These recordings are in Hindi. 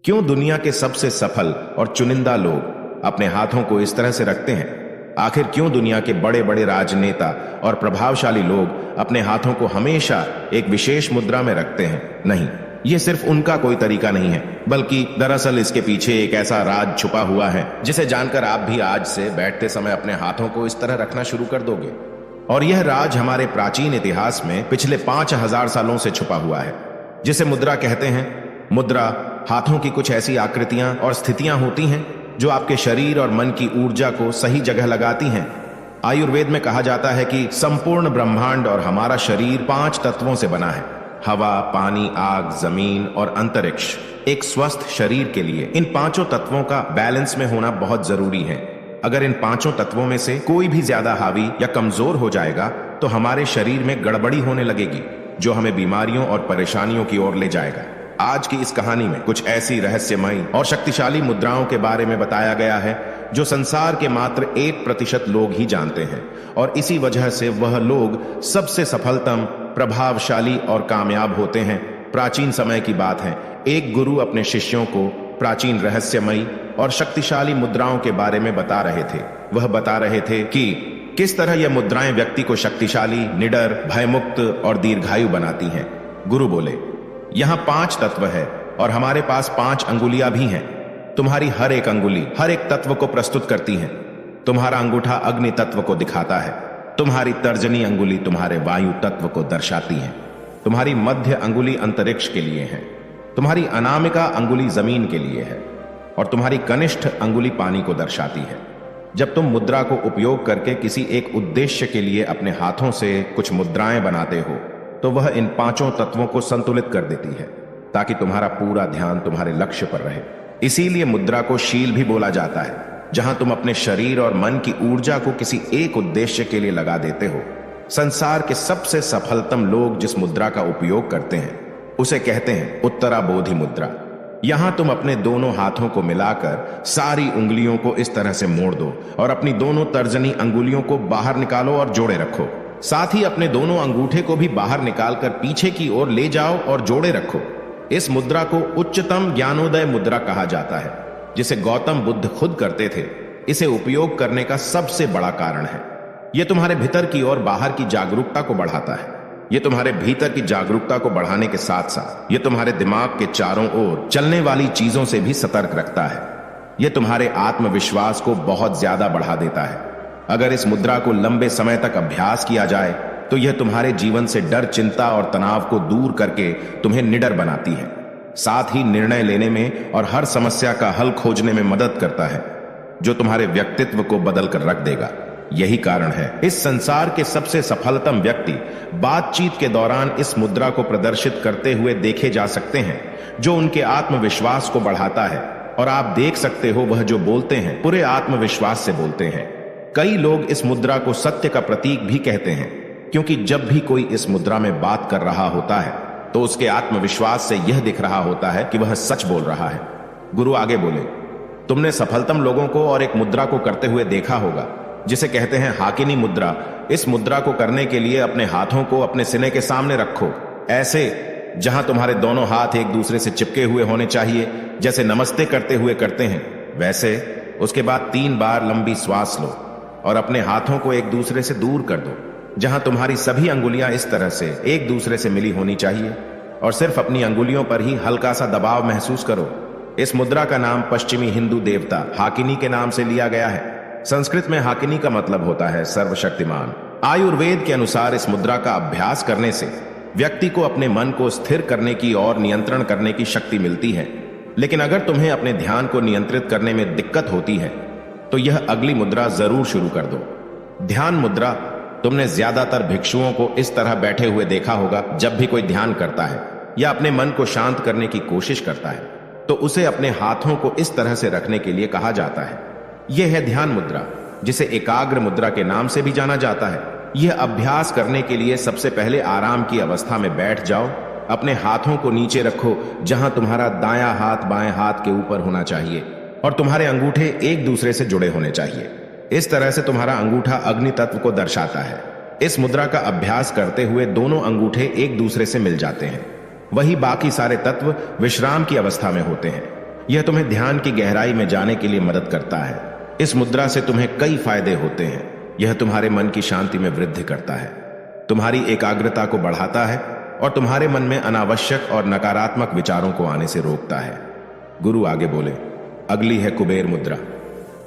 क्यों दुनिया के सबसे सफल और चुनिंदा लोग अपने हाथों को इस तरह से रखते हैं? आखिर क्यों दुनिया के बड़े बड़े राजनेता और प्रभावशाली लोग अपने हाथों को हमेशा एक विशेष मुद्रा में रखते हैं? नहीं, ये सिर्फ उनका कोई तरीका नहीं है, बल्कि दरअसल इसके पीछे एक ऐसा राज छुपा हुआ है जिसे जानकर आप भी आज से बैठते समय अपने हाथों को इस तरह रखना शुरू कर दोगे। और यह राज हमारे प्राचीन इतिहास में पिछले 5000 सालों से छुपा हुआ है, जिसे मुद्रा कहते हैं। मुद्रा हाथों की कुछ ऐसी आकृतियां और स्थितियां होती हैं जो आपके शरीर और मन की ऊर्जा को सही जगह लगाती हैं। आयुर्वेद में कहा जाता है कि संपूर्ण ब्रह्मांड और हमारा शरीर 5 तत्वों से बना है: हवा, पानी, आग, जमीन और अंतरिक्ष। एक स्वस्थ शरीर के लिए इन 5 तत्वों का बैलेंस में होना बहुत जरूरी है। अगर इन 5 तत्वों में से कोई भी ज्यादा हावी या कमजोर हो जाएगा तो हमारे शरीर में गड़बड़ी होने लगेगी, जो हमें बीमारियों और परेशानियों की ओर ले जाएगा। आज की इस कहानी में कुछ ऐसी रहस्यमयी और शक्तिशाली मुद्राओं के बारे में बताया गया है जो संसार के मात्र 1% लोग ही जानते हैं, और इसी वजह से वह लोग सबसे सफलतम, प्रभावशाली और कामयाब होते हैं। प्राचीन समय की बात है, एक गुरु अपने शिष्यों को प्राचीन रहस्यमयी और शक्तिशाली मुद्राओं के बारे में बता रहे थे। वह बता रहे थे कि किस तरह यह मुद्राएं व्यक्ति को शक्तिशाली, निडर, भयमुक्त और दीर्घायु बनाती हैं। गुरु बोले, यहाँ 5 तत्व है और हमारे पास 5 अंगुलियां भी हैं। तुम्हारी हर एक अंगुली हर एक तत्व को प्रस्तुत करती है। तुम्हारा अंगूठा अग्नि तत्व को दिखाता है, तुम्हारी तर्जनी अंगुली तुम्हारे वायु तत्व को दर्शाती है, तुम्हारी मध्य अंगुली अंतरिक्ष के लिए है, तुम्हारी अनामिका अंगुली जमीन के लिए है, और तुम्हारी कनिष्ठ अंगुली पानी को दर्शाती है। जब तुम मुद्रा को उपयोग करके किसी एक उद्देश्य के लिए अपने हाथों से कुछ मुद्राएं बनाते हो तो वह इन 5 तत्वों को संतुलित कर देती है, ताकि तुम्हारा पूरा ध्यान तुम्हारे लक्ष्य पर रहे। इसीलिए मुद्रा को शील भी बोला जाता है, जहां तुम अपने शरीर और मन की ऊर्जा को किसी एक उद्देश्य के लिए लगा देते हो। संसार के सबसे सफलतम लोग जिस मुद्रा का उपयोग करते हैं उसे कहते हैं उत्तराबोधि मुद्रा। यहां तुम अपने दोनों हाथों को मिलाकर सारी उंगलियों को इस तरह से मोड़ दो और अपनी दोनों तर्जनी अंगुलियों को बाहर निकालो और जोड़े रखो। साथ ही अपने दोनों अंगूठे को भी बाहर निकालकर पीछे की ओर ले जाओ और जोड़े रखो। इस मुद्रा को उच्चतम ज्ञानोदय मुद्रा कहा जाता है, जिसे गौतम बुद्ध खुद करते थे। इसे उपयोग करने का सबसे बड़ा कारण है, यह तुम्हारे भीतर की और बाहर की जागरूकता को बढ़ाता है। यह तुम्हारे भीतर की जागरूकता को बढ़ाने के साथ साथ यह तुम्हारे दिमाग के चारों ओर चलने वाली चीजों से भी सतर्क रखता है। यह तुम्हारे आत्मविश्वास को बहुत ज्यादा बढ़ा देता है। अगर इस मुद्रा को लंबे समय तक अभ्यास किया जाए तो यह तुम्हारे जीवन से डर, चिंता और तनाव को दूर करके तुम्हें निडर बनाती है। साथ ही निर्णय लेने में और हर समस्या का हल खोजने में मदद करता है, जो तुम्हारे व्यक्तित्व को बदल कर रख देगा। यही कारण है इस संसार के सबसे सफलतम व्यक्ति बातचीत के दौरान इस मुद्रा को प्रदर्शित करते हुए देखे जा सकते हैं, जो उनके आत्मविश्वास को बढ़ाता है। और आप देख सकते हो, वह जो बोलते हैं पूरे आत्मविश्वास से बोलते हैं। कई लोग इस मुद्रा को सत्य का प्रतीक भी कहते हैं, क्योंकि जब भी कोई इस मुद्रा में बात कर रहा होता है तो उसके आत्मविश्वास से यह दिख रहा होता है कि वह सच बोल रहा है। गुरु आगे बोले, तुमने सफलतम लोगों को और एक मुद्रा को करते हुए देखा होगा जिसे कहते हैं हाकिनी मुद्रा। इस मुद्रा को करने के लिए अपने हाथों को अपने सीने के सामने रखो, ऐसे जहां तुम्हारे दोनों हाथ एक दूसरे से चिपके हुए होने चाहिए, जैसे नमस्ते करते हुए करते हैं वैसे। उसके बाद 3 बार लंबी श्वास लो और अपने हाथों को एक दूसरे से दूर कर दो, जहां तुम्हारी सभी अंगुलियां इस तरह से एक दूसरे से मिली होनी चाहिए, और सिर्फ अपनी अंगुलियों पर ही हल्का सा दबाव महसूस करो। इस मुद्रा का नाम पश्चिमी हिंदू देवता हाकिनी के नाम से लिया गया है। संस्कृत में हाकिनी का मतलब होता है सर्वशक्तिमान। आयुर्वेद के अनुसार इस मुद्रा का अभ्यास करने से व्यक्ति को अपने मन को स्थिर करने की और नियंत्रण करने की शक्ति मिलती है। लेकिन अगर तुम्हें अपने ध्यान को नियंत्रित करने में दिक्कत होती है तो यह अगली मुद्रा जरूर शुरू कर दो, ध्यान मुद्रा। तुमने ज्यादातर भिक्षुओं को इस तरह बैठे हुए देखा होगा। जब भी कोई ध्यान करता है या अपने मन को शांत करने की कोशिश करता है तो उसे अपने हाथों को इस तरह से रखने के लिए कहा जाता है। यह है ध्यान मुद्रा, जिसे एकाग्र मुद्रा के नाम से भी जाना जाता है। यह अभ्यास करने के लिए सबसे पहले आराम की अवस्था में बैठ जाओ। अपने हाथों को नीचे रखो, जहां तुम्हारा दायां हाथ बाएं हाथ के ऊपर होना चाहिए और तुम्हारे अंगूठे एक दूसरे से जुड़े होने चाहिए। इस तरह से तुम्हारा अंगूठा अग्नि तत्व को दर्शाता है। इस मुद्रा का अभ्यास करते हुए दोनों अंगूठे एक दूसरे से मिल जाते हैं। वही बाकी सारे तत्व विश्राम की अवस्था में होते हैं। यह तुम्हें ध्यान की गहराई में जाने के लिए मदद करता है। इस मुद्रा से तुम्हें कई फायदे होते हैं। यह तुम्हारे मन की शांति में वृद्धि करता है, तुम्हारी एकाग्रता को बढ़ाता है और तुम्हारे मन में अनावश्यक और नकारात्मक विचारों को आने से रोकता है। गुरु आगे बोले, अगली है कुबेर मुद्रा।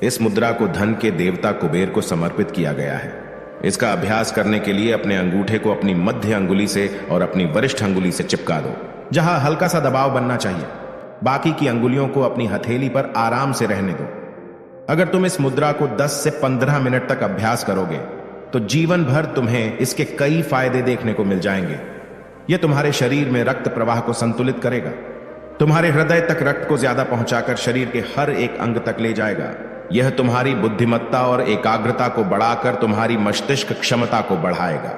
इस मुद्रा को धन के देवता कुबेर को समर्पित किया गया है। इसका अभ्यास करने के लिए अपने अंगूठे को अपनी मध्य अंगुली से और अपनी वरिष्ठ अंगुली से चिपका दो, जहां हल्का सा दबाव बनना चाहिए। बाकी की अंगुलियों को अपनी हथेली पर आराम से रहने दो। अगर तुम इस मुद्रा को 10 से 15 मिनट तक अभ्यास करोगे तो जीवन भर तुम्हें इसके कई फायदे देखने को मिल जाएंगे। यह तुम्हारे शरीर में रक्त प्रवाह को संतुलित करेगा, तुम्हारे हृदय तक रक्त को ज्यादा पहुंचाकर शरीर के हर एक अंग तक ले जाएगा। यह तुम्हारी बुद्धिमत्ता और एकाग्रता को बढ़ाकर तुम्हारी मस्तिष्क क्षमता को बढ़ाएगा।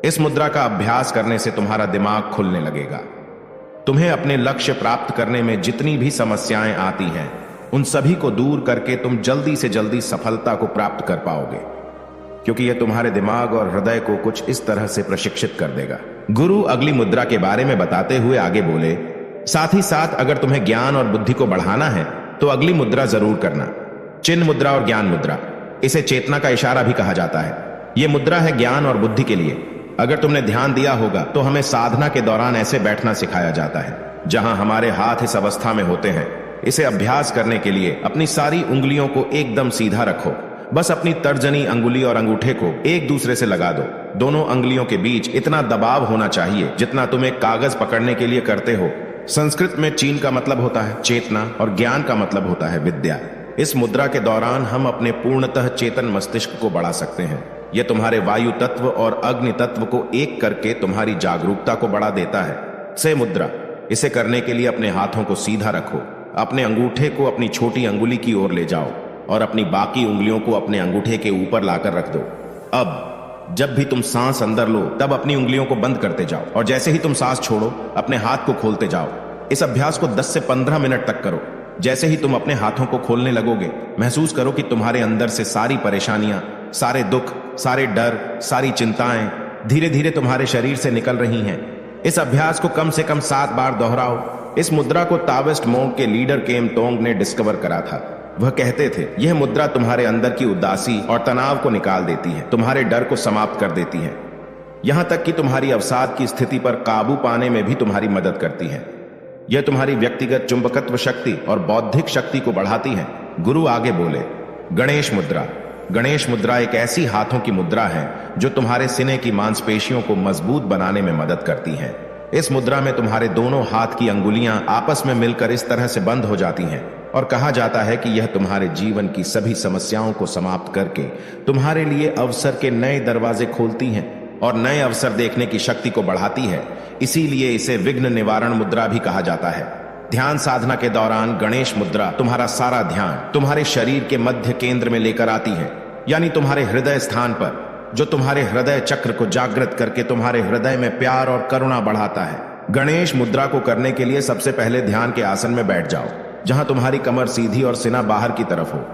इस मुद्रा का अभ्यास करने से तुम्हारा दिमाग खुलने लगेगा। तुम्हें अपने लक्ष्य प्राप्त करने में जितनी भी समस्याएं आती हैं, उन सभी को दूर करके तुम जल्दी से जल्दी सफलता को प्राप्त कर पाओगे, क्योंकि यह तुम्हारे दिमाग और हृदय को कुछ इस तरह से प्रशिक्षित कर देगा। गुरु अगली मुद्रा के बारे में बताते हुए आगे बोले, साथ ही साथ अगर तुम्हें ज्ञान और बुद्धि को बढ़ाना है तो अगली मुद्रा जरूर करना, चिन्ह मुद्रा और ज्ञान मुद्रा। इसे चेतना का इशारा भी कहा जाता है। यह मुद्रा है ज्ञान और बुद्धि के लिए। अगर तुमने ध्यान दिया होगा तो हमें साधना के दौरान ऐसे बैठना सिखाया जाता है जहां हमारे हाथ इस अवस्था में होते हैं। इसे अभ्यास करने के लिए अपनी सारी उंगलियों को एकदम सीधा रखो। बस अपनी तर्जनी अंगुली और अंगूठे को एक दूसरे से लगा दो। दोनों अंगुलियों के बीच इतना दबाव होना चाहिए जितना तुम एक कागज पकड़ने के लिए करते हो। संस्कृत में चीन का मतलब होता है चेतना और ज्ञान का मतलब होता है विद्या। इस मुद्रा के दौरान हम अपने पूर्णतः चेतन मस्तिष्क को बढ़ा सकते हैं। यह तुम्हारे वायु तत्व और अग्नि तत्व को एक करके तुम्हारी जागरूकता को बढ़ा देता है। से मुद्रा, इसे करने के लिए अपने हाथों को सीधा रखो, अपने अंगूठे को अपनी छोटी अंगुली की ओर ले जाओ और अपनी बाकी उंगलियों को अपने अंगूठे के ऊपर लाकर रख दो। अब जब भी तुम सांस अंदर लो तब अपनी उंगलियों को बंद करते जाओ और जैसे ही तुम सांस छोड़ो अपने हाथ को खोलते जाओ। इस अभ्यास को 10 से 15 मिनट तक करो। जैसे ही तुम अपने हाथों को खोलने लगोगे, महसूस करो कि तुम्हारे अंदर से सारी परेशानियां, सारे दुख, सारे डर, सारी चिंताएं धीरे धीरे तुम्हारे शरीर से निकल रही हैं। इस अभ्यास को कम से कम 7 बार दोहराओ। इस मुद्रा को ताओइस्ट मोंक के लीडर केम तोंग ने डिस्कवर करा था। वह कहते थे, यह मुद्रा तुम्हारे अंदर की उदासी और तनाव को निकाल देती है, तुम्हारे डर को समाप्त कर देती है, यहां तक कि तुम्हारी अवसाद की स्थिति पर काबू पाने में भी तुम्हारी मदद करती है। यह तुम्हारी व्यक्तिगत चुंबकत्व शक्ति और बौद्धिक शक्ति को बढ़ाती है। गुरु आगे बोले, गणेश मुद्रा। गणेश मुद्रा एक ऐसी हाथों की मुद्रा है जो तुम्हारे सीने की मांसपेशियों को मजबूत बनाने में मदद करती है। इस मुद्रा में तुम्हारे दोनों हाथ की अंगुलियां आपस में मिलकर इस तरह से बंद हो जाती हैं और कहा जाता है कि यह तुम्हारे जीवन की सभी समस्याओं को समाप्त करके तुम्हारे लिए अवसर के नए दरवाजे खोलती हैं और नए अवसर देखने की शक्ति को बढ़ाती है। इसीलिए इसे विघ्न निवारण मुद्रा भी कहा जाता है। ध्यान साधना के दौरान गणेश मुद्रा तुम्हारा सारा ध्यान तुम्हारे शरीर के मध्य केंद्र में लेकर आती है, यानी तुम्हारे हृदय स्थान पर, जो तुम्हारे हृदय चक्र को जागृत करके तुम्हारे हृदय में प्यार और करुणा बढ़ाता है। गणेश मुद्रा को करने के लिए सबसे पहले ध्यान के आसन में बैठ जाओ, जहां तुम्हारी कमर सीधी और सीना बाहर की तरफ हो।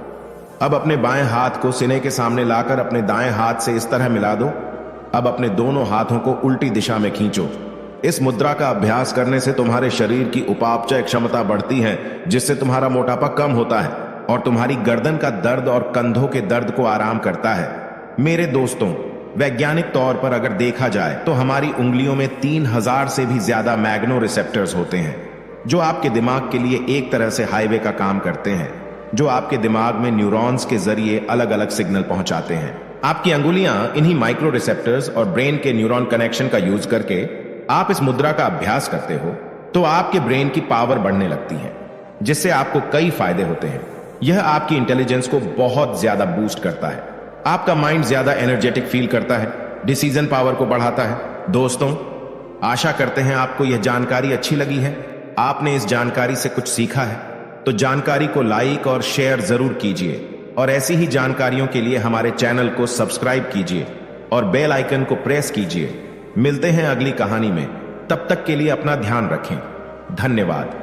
अब अपने बाएं हाथ को सीने के सामने लाकर अपने दाएं हाथ से इस तरह मिला दो। अब अपने दोनों हाथों को उल्टी दिशा में खींचो। इस मुद्रा का अभ्यास करने से तुम्हारे शरीर की उपापचय क्षमता बढ़ती है, जिससे तुम्हारा मोटापा कम होता है और तुम्हारी गर्दन का दर्द और कंधों के दर्द को आराम करता है। मेरे दोस्तों, वैज्ञानिक तौर पर अगर देखा जाए तो हमारी उंगलियों में 3000 से भी ज्यादा मैग्नो रिसेप्टर्स होते हैं, जो आपके दिमाग के लिए एक तरह से हाईवे का काम करते हैं, जो आपके दिमाग में न्यूरॉन्स के जरिए अलग अलग सिग्नल पहुंचाते हैं। आपकी अंगुलियां इन्हीं माइक्रो रिसेप्टर्स और ब्रेन के न्यूरॉन कनेक्शन का यूज करके आप इस मुद्रा का अभ्यास करते हो तो आपके ब्रेन की पावर बढ़ने लगती है, जिससे आपको कई फायदे होते हैं। यह आपकी इंटेलिजेंस को बहुत ज्यादा बूस्ट करता है, आपका माइंड ज्यादा एनर्जेटिक फील करता है, डिसीजन पावर को बढ़ाता है। दोस्तों, आशा करते हैं आपको यह जानकारी अच्छी लगी है, आपने इस जानकारी से कुछ सीखा है। तो जानकारी को लाइक और शेयर जरूर कीजिए और ऐसी ही जानकारियों के लिए हमारे चैनल को सब्सक्राइब कीजिए और बेल आइकन को प्रेस कीजिए। मिलते हैं अगली कहानी में, तब तक के लिए अपना ध्यान रखें। धन्यवाद।